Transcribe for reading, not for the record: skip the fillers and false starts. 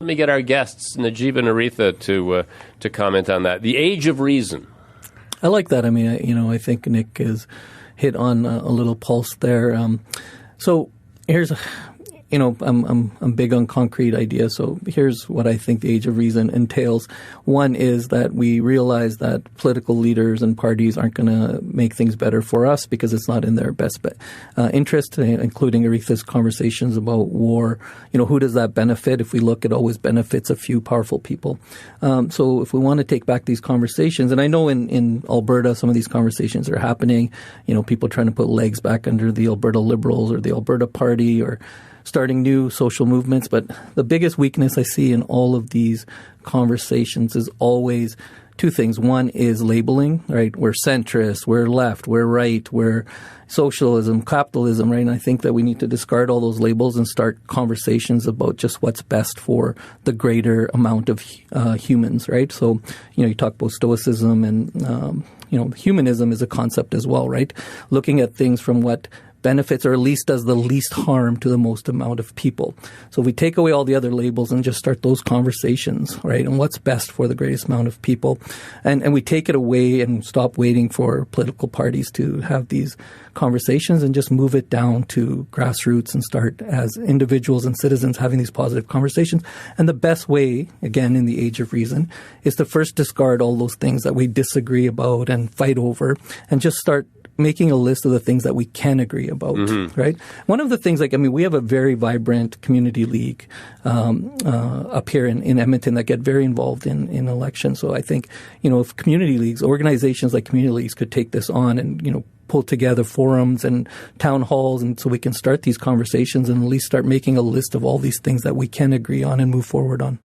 Let me get our guests, Najeeb and Aretha, to comment on that. The age of reason. I like that. I mean, I think Nick has hit on a little pulse there. So here's I'm big on concrete ideas. So here's what I think the age of reason entails. One is that we realize that political leaders and parties aren't going to make things better for us because it's not in their best interest, including Aretha's conversations about war. Who does that benefit? If we look, it always benefits a few powerful people. So if we want to take back these conversations, and I know in Alberta some of these conversations are happening, people trying to put legs back under the Alberta Liberals or the Alberta Party or starting new social movements. But the biggest weakness I see in all of these conversations is always two things. One is labeling, right? We're centrist, we're left, we're right, we're socialism, capitalism, right? And I think that we need to discard all those labels and start conversations about just what's best for the greater amount of humans, right? So, you talk about stoicism and, humanism is a concept as well, right? Looking at things from what benefits or at least does the least harm to the most amount of people. So if we take away all the other labels and just start those conversations, right, and what's best for the greatest amount of people, and we take it away and stop waiting for political parties to have these conversations and just move it down to grassroots and start as individuals and citizens having these positive conversations. And the best way, again, in the age of reason, is to first discard all those things that we disagree about and fight over and just start making a list of the things that we can agree about, right? One of the things, we have a very vibrant community league up here in Edmonton that get very involved in elections. So I think, if community leagues, organizations like community leagues could take this on and, pull together forums and town halls, and so we can start these conversations and at least start making a list of all these things that we can agree on and move forward on.